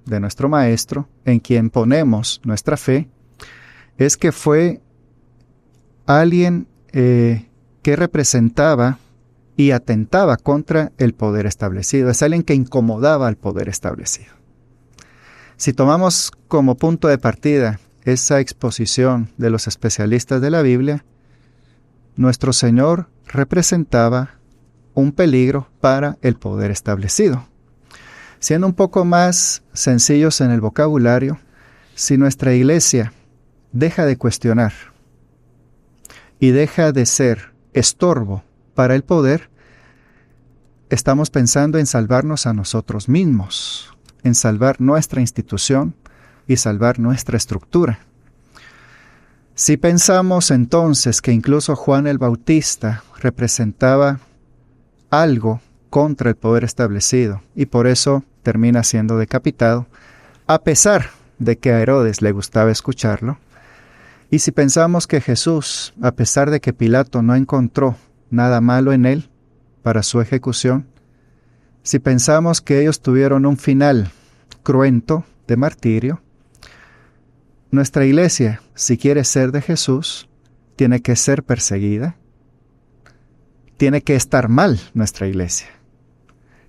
de nuestro Maestro, en quien ponemos nuestra fe, es que fue alguien que representaba y atentaba contra el poder establecido. Es alguien que incomodaba al poder establecido. Si tomamos como punto de partida esa exposición de los especialistas de la Biblia, nuestro Señor representaba un peligro para el poder establecido. Siendo un poco más sencillos en el vocabulario, si nuestra iglesia deja de cuestionar y deja de ser estorbo para el poder, estamos pensando en salvarnos a nosotros mismos, en salvar nuestra institución y salvar nuestra estructura. Si pensamos entonces que incluso Juan el Bautista representaba algo contra el poder establecido y por eso termina siendo decapitado, a pesar de que a Herodes le gustaba escucharlo, y si pensamos que Jesús, a pesar de que Pilato no encontró nada malo en él para su ejecución, si pensamos que ellos tuvieron un final cruento de martirio, nuestra iglesia, si quiere ser de Jesús, tiene que ser perseguida, tiene que estar mal nuestra iglesia,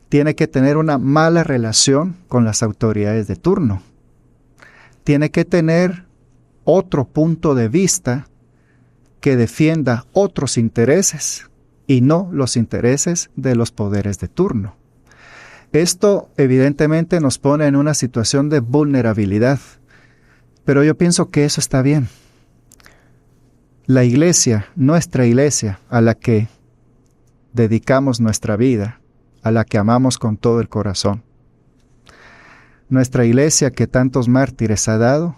tiene que tener una mala relación con las autoridades de turno, tiene que tener otro punto de vista que defienda otros intereses y no los intereses de los poderes de turno. Esto evidentemente nos pone en una situación de vulnerabilidad, pero yo pienso que eso está bien. La iglesia, nuestra iglesia, a la que dedicamos nuestra vida, a la que amamos con todo el corazón, nuestra iglesia que tantos mártires ha dado,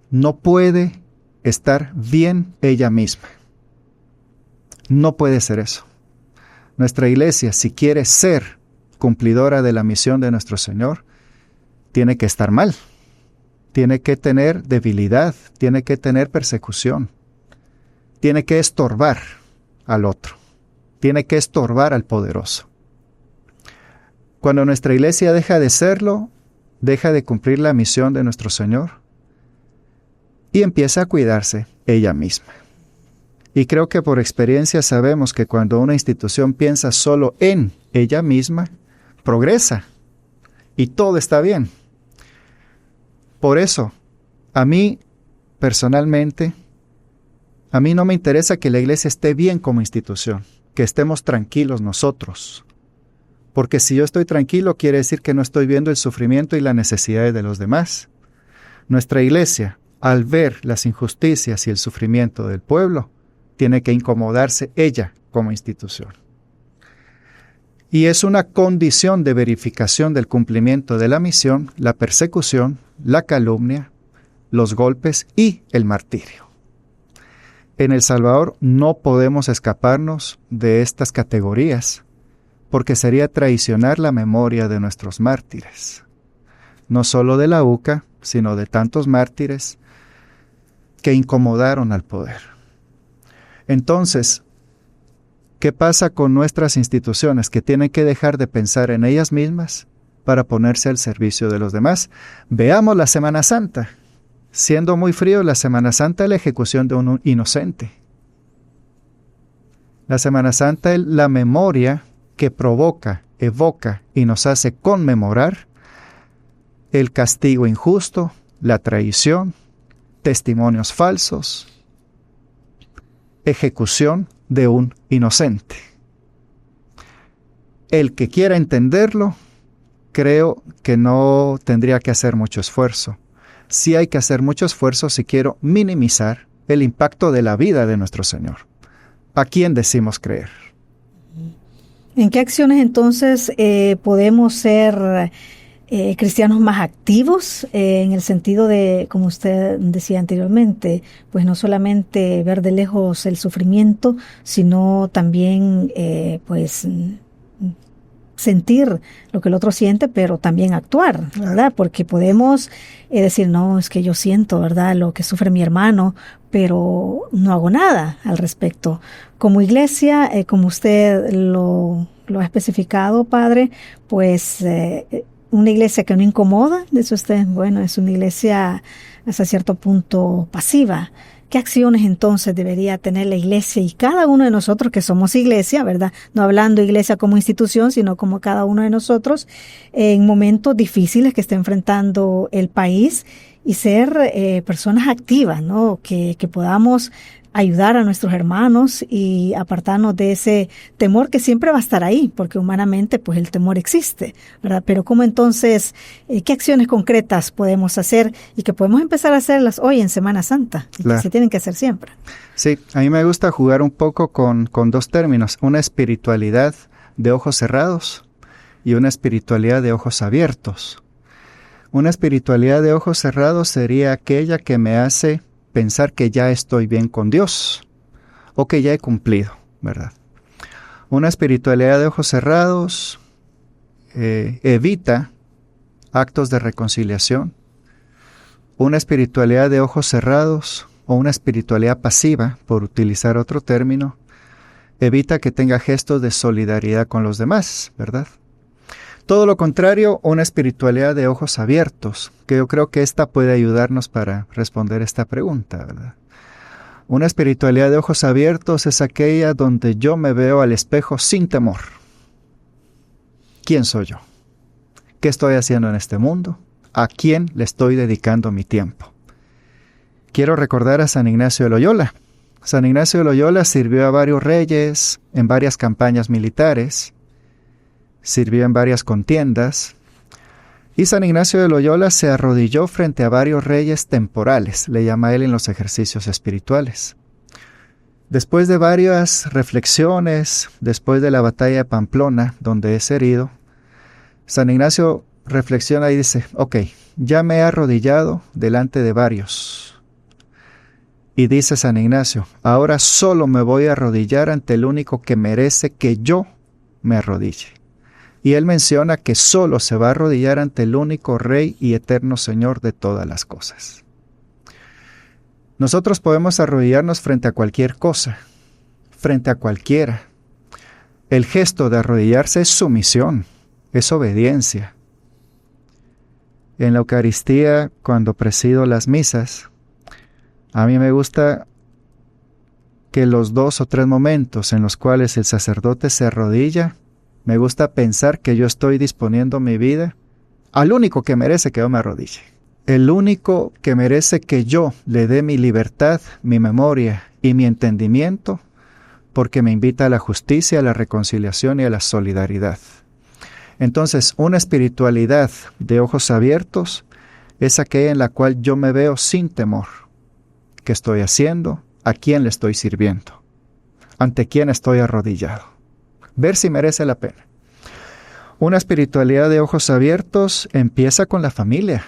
no puede estar bien ella misma. No puede ser eso. Nuestra iglesia, si quiere ser cumplidora de la misión de nuestro Señor, tiene que estar mal. Tiene que tener debilidad, tiene que tener persecución. Tiene que estorbar al otro. Tiene que estorbar al poderoso. Cuando nuestra iglesia deja de serlo, deja de cumplir la misión de nuestro Señor y empieza a cuidarse ella misma. Y creo que por experiencia sabemos que cuando una institución piensa solo en ella misma, progresa y todo está bien. Por eso, a mí personalmente, a mí no me interesa que la iglesia esté bien como institución, que estemos tranquilos nosotros. Porque si yo estoy tranquilo, quiere decir que no estoy viendo el sufrimiento y las necesidades de los demás. Nuestra iglesia, al ver las injusticias y el sufrimiento del pueblo, tiene que incomodarse ella como institución. Y es una condición de verificación del cumplimiento de la misión, la persecución, la calumnia, los golpes y el martirio. En El Salvador no podemos escaparnos de estas categorías, porque sería traicionar la memoria de nuestros mártires, no solo de la UCA, sino de tantos mártires que incomodaron al poder. Entonces, ¿qué pasa con nuestras instituciones que tienen que dejar de pensar en ellas mismas para ponerse al servicio de los demás? Veamos la Semana Santa. Siendo muy frío, la Semana Santa es la ejecución de un inocente. La Semana Santa es la memoria que provoca, evoca y nos hace conmemorar el castigo injusto, la traición, testimonios falsos, ejecución de un inocente. El que quiera entenderlo, creo que no tendría que hacer mucho esfuerzo. Sí hay que hacer mucho esfuerzo si quiero minimizar el impacto de la vida de nuestro Señor. ¿A quién decimos creer? ¿En qué acciones entonces podemos ser cristianos más activos en el sentido de, como usted decía anteriormente, pues no solamente ver de lejos el sufrimiento, sino también pues sentir lo que el otro siente, pero también actuar, ¿verdad? Porque podemos decir, no, es que yo siento, ¿verdad?, lo que sufre mi hermano, pero no hago nada al respecto. Como iglesia, como usted lo ha especificado, Padre, pues una iglesia que no incomoda, de eso usted, bueno, es una iglesia hasta cierto punto pasiva. ¿Qué acciones entonces debería tener la iglesia y cada uno de nosotros que somos iglesia, ¿verdad? No hablando iglesia como institución, sino como cada uno de nosotros en momentos difíciles que está enfrentando el país y ser personas activas, ¿no? Que podamos ayudar a nuestros hermanos y apartarnos de ese temor que siempre va a estar ahí, porque humanamente pues el temor existe, ¿verdad? Pero ¿cómo entonces, qué acciones concretas podemos hacer y que podemos empezar a hacerlas hoy en Semana Santa? Claro. Que se tienen que hacer siempre. Sí, a mí me gusta jugar un poco con dos términos, una espiritualidad de ojos cerrados y una espiritualidad de ojos abiertos. Una espiritualidad de ojos cerrados sería aquella que me hace pensar que ya estoy bien con Dios o que ya he cumplido, ¿verdad? Una espiritualidad de ojos cerrados evita actos de reconciliación. Una espiritualidad de ojos cerrados o una espiritualidad pasiva, por utilizar otro término, evita que tenga gestos de solidaridad con los demás, ¿verdad? Todo lo contrario, una espiritualidad de ojos abiertos, que yo creo que esta puede ayudarnos para responder esta pregunta, ¿verdad? Una espiritualidad de ojos abiertos es aquella donde yo me veo al espejo sin temor. ¿Quién soy yo? ¿Qué estoy haciendo en este mundo? ¿A quién le estoy dedicando mi tiempo? Quiero recordar a San Ignacio de Loyola. San Ignacio de Loyola sirvió a varios reyes en varias campañas militares, sirvió en varias contiendas, y San Ignacio de Loyola se arrodilló frente a varios reyes temporales, le llama él en los ejercicios espirituales. Después de varias reflexiones, después de la batalla de Pamplona, donde es herido, San Ignacio reflexiona y dice, ok, ya me he arrodillado delante de varios. Y dice San Ignacio, ahora solo me voy a arrodillar ante el único que merece que yo me arrodille. Y él menciona que solo se va a arrodillar ante el único Rey y eterno Señor de todas las cosas. Nosotros podemos arrodillarnos frente a cualquier cosa, frente a cualquiera. El gesto de arrodillarse es sumisión, es obediencia. En la Eucaristía, cuando presido las misas, a mí me gusta que los 2 o 3 momentos en los cuales el sacerdote se arrodilla, me gusta pensar que yo estoy disponiendo mi vida al único que merece que yo me arrodille. El único que merece que yo le dé mi libertad, mi memoria y mi entendimiento, porque me invita a la justicia, a la reconciliación y a la solidaridad. Entonces, una espiritualidad de ojos abiertos es aquella en la cual yo me veo sin temor. ¿Qué estoy haciendo? ¿A quién le estoy sirviendo? ¿Ante quién estoy arrodillado? Ver si merece la pena. Una espiritualidad de ojos abiertos empieza con la familia.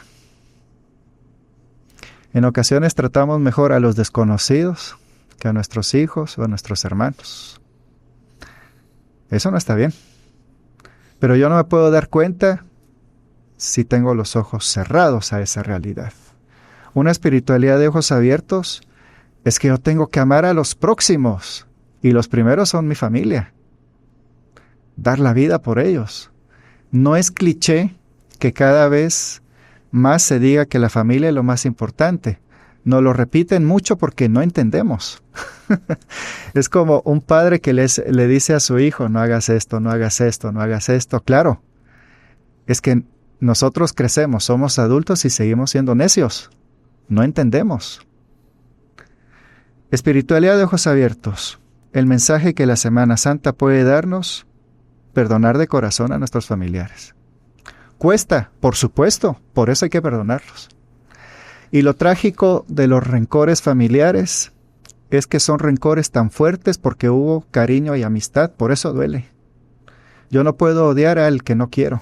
En ocasiones tratamos mejor a los desconocidos que a nuestros hijos o a nuestros hermanos. Eso no está bien. Pero yo no me puedo dar cuenta si tengo los ojos cerrados a esa realidad. Una espiritualidad de ojos abiertos es que yo tengo que amar a los próximos, y los primeros son mi familia. Dar la vida por ellos. No es cliché que cada vez más se diga que la familia es lo más importante. Nos lo repiten mucho porque no entendemos. Es como un padre que le dice a su hijo, no hagas esto, no hagas esto, no hagas esto. Claro, es que nosotros crecemos, somos adultos y seguimos siendo necios. No entendemos. Espiritualidad de ojos abiertos. El mensaje que la Semana Santa puede darnos, perdonar de corazón a nuestros familiares. Cuesta, por supuesto, por eso hay que perdonarlos. Y lo trágico de los rencores familiares es que son rencores tan fuertes porque hubo cariño y amistad, por eso duele. Yo no puedo odiar al que no quiero.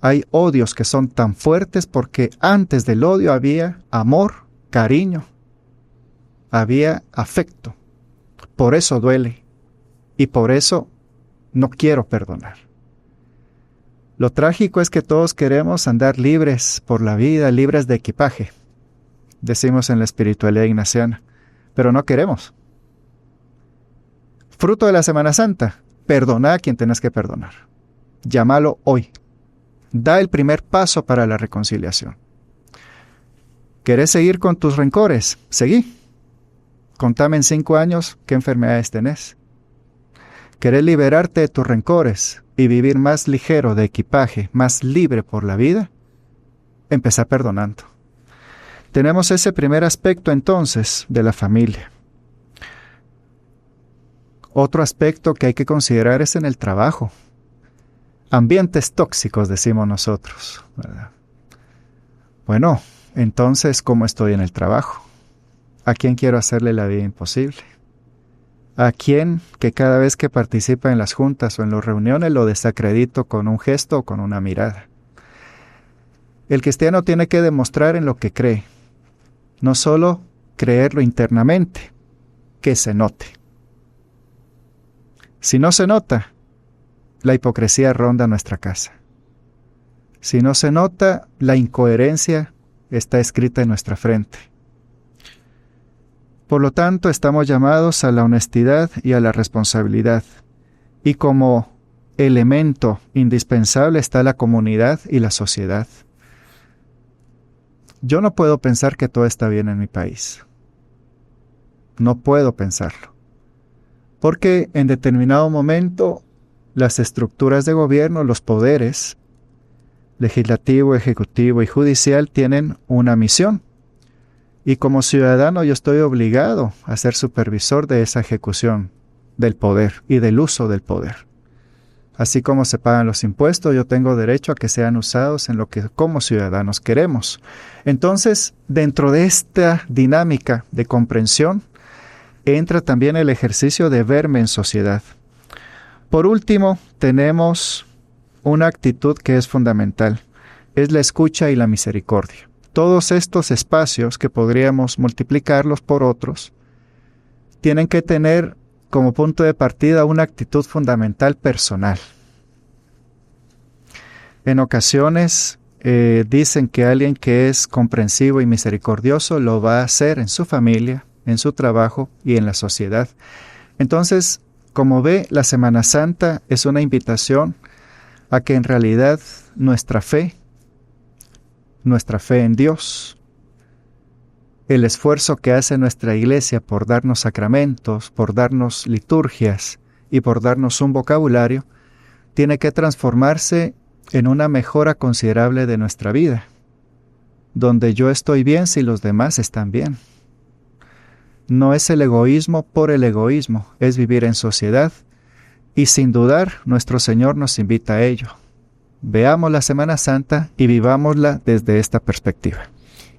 Hay odios que son tan fuertes porque antes del odio había amor, cariño, había afecto. Por eso duele y por eso no quiero perdonar. Lo trágico es que todos queremos andar libres por la vida, libres de equipaje, decimos en la espiritualidad ignaciana, pero no queremos. Fruto de la Semana Santa, perdona a quien tenés que perdonar. Llámalo hoy. Da el primer paso para la reconciliación. ¿Querés seguir con tus rencores? Seguí. Contame en 5 años qué enfermedades tenés. ¿Querés liberarte de tus rencores y vivir más ligero de equipaje, más libre por la vida? Empezá perdonando. Tenemos ese primer aspecto entonces de la familia. Otro aspecto que hay que considerar es en el trabajo. Ambientes tóxicos, decimos nosotros, ¿verdad? Bueno, entonces, ¿cómo estoy en el trabajo? ¿A quién quiero hacerle la vida imposible? a quien que cada vez que participa en las juntas o en las reuniones lo desacredito con un gesto o con una mirada. El cristiano tiene que demostrar en lo que cree, no solo creerlo internamente, que se note. Si no se nota, la hipocresía ronda nuestra casa. Si no se nota, la incoherencia está escrita en nuestra frente. Por lo tanto, estamos llamados a la honestidad y a la responsabilidad. Y como elemento indispensable está la comunidad y la sociedad. Yo no puedo pensar que todo está bien en mi país. No puedo pensarlo. Porque en determinado momento las estructuras de gobierno, los poderes, legislativo, ejecutivo y judicial, tienen una misión. Y como ciudadano yo estoy obligado a ser supervisor de esa ejecución del poder y del uso del poder. Así como se pagan los impuestos, yo tengo derecho a que sean usados en lo que como ciudadanos queremos. Entonces, dentro de esta dinámica de comprensión, entra también el ejercicio de verme en sociedad. Por último, tenemos una actitud que es fundamental, es la escucha y la misericordia. Todos estos espacios, que podríamos multiplicarlos por otros, tienen que tener como punto de partida una actitud fundamental personal. En ocasiones dicen que alguien que es comprensivo y misericordioso lo va a hacer en su familia, en su trabajo y en la sociedad. Entonces, como ve, la Semana Santa es una invitación a que en realidad nuestra fe en Dios, el esfuerzo que hace nuestra iglesia por darnos sacramentos, por darnos liturgias y por darnos un vocabulario, tiene que transformarse en una mejora considerable de nuestra vida, donde yo estoy bien si los demás están bien. No es el egoísmo por el egoísmo, es vivir en sociedad y sin dudar nuestro Señor nos invita a ello. Veamos la Semana Santa y vivámosla desde esta perspectiva.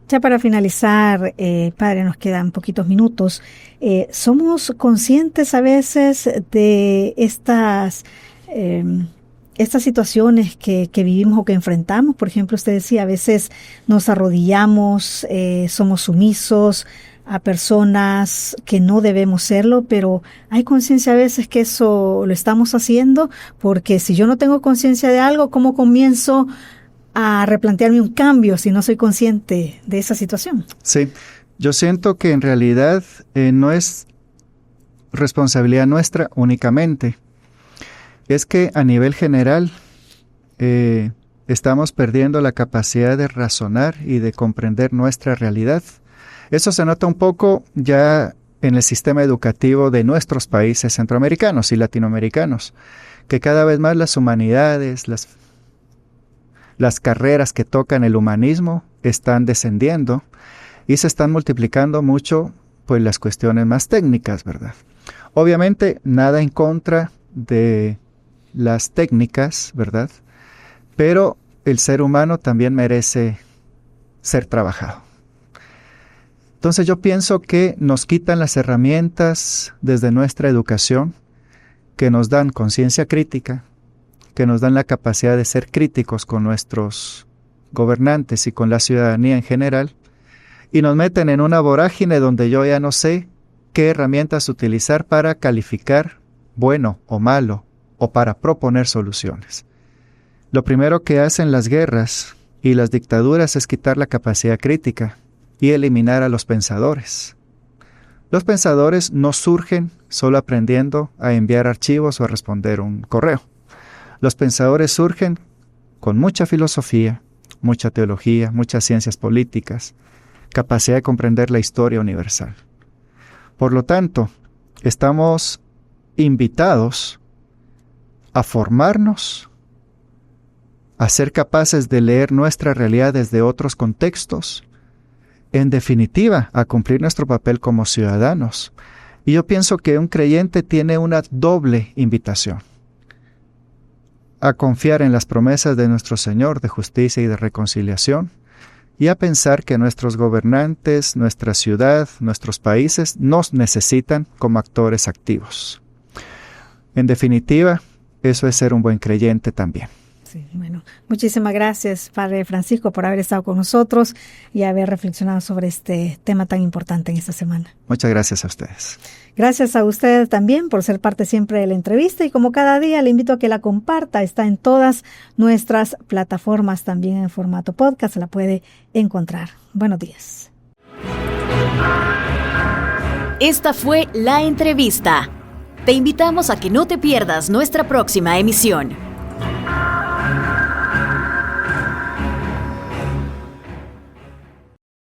Ya para finalizar, Padre, nos quedan poquitos minutos. ¿Somos conscientes a veces de estas situaciones que vivimos o que enfrentamos? Por ejemplo, usted decía, a veces nos arrodillamos, somos sumisos a personas que no debemos serlo, pero hay conciencia a veces que eso lo estamos haciendo, porque si yo no tengo conciencia de algo, ¿cómo comienzo a replantearme un cambio si no soy consciente de esa situación? Sí, yo siento que en realidad no es responsabilidad nuestra únicamente. Es que a nivel general estamos perdiendo la capacidad de razonar y de comprender nuestra realidad. Eso se nota un poco ya en el sistema educativo de nuestros países centroamericanos y latinoamericanos, que cada vez más las humanidades, las carreras que tocan el humanismo están descendiendo y se están multiplicando mucho pues las cuestiones más técnicas, ¿verdad? Obviamente nada en contra de las técnicas, ¿verdad? Pero el ser humano también merece ser trabajado. Entonces yo pienso que nos quitan las herramientas desde nuestra educación que nos dan conciencia crítica, que nos dan la capacidad de ser críticos con nuestros gobernantes y con la ciudadanía en general, y nos meten en una vorágine donde yo ya no sé qué herramientas utilizar para calificar bueno o malo o para proponer soluciones. Lo primero que hacen las guerras y las dictaduras es quitar la capacidad crítica y eliminar a los pensadores. Los pensadores no surgen solo aprendiendo a enviar archivos o a responder un correo. Los pensadores surgen con mucha filosofía, mucha teología, muchas ciencias políticas, capacidad de comprender la historia universal. Por lo tanto, estamos invitados a formarnos, a ser capaces de leer nuestra realidad desde otros contextos, en definitiva, a cumplir nuestro papel como ciudadanos. Y yo pienso que un creyente tiene una doble invitación: a confiar en las promesas de nuestro Señor de justicia y de reconciliación, y a pensar que nuestros gobernantes, nuestra ciudad, nuestros países nos necesitan como actores activos. En definitiva, eso es ser un buen creyente también. Sí, bueno, muchísimas gracias, Padre Francisco, por haber estado con nosotros y haber reflexionado sobre este tema tan importante en esta semana. Muchas gracias a ustedes. Gracias a usted también por ser parte siempre de la entrevista y como cada día le invito a que la comparta. Está en todas nuestras plataformas, también en formato podcast, la puede encontrar. Buenos días. Esta fue la entrevista. Te invitamos a que no te pierdas nuestra próxima emisión.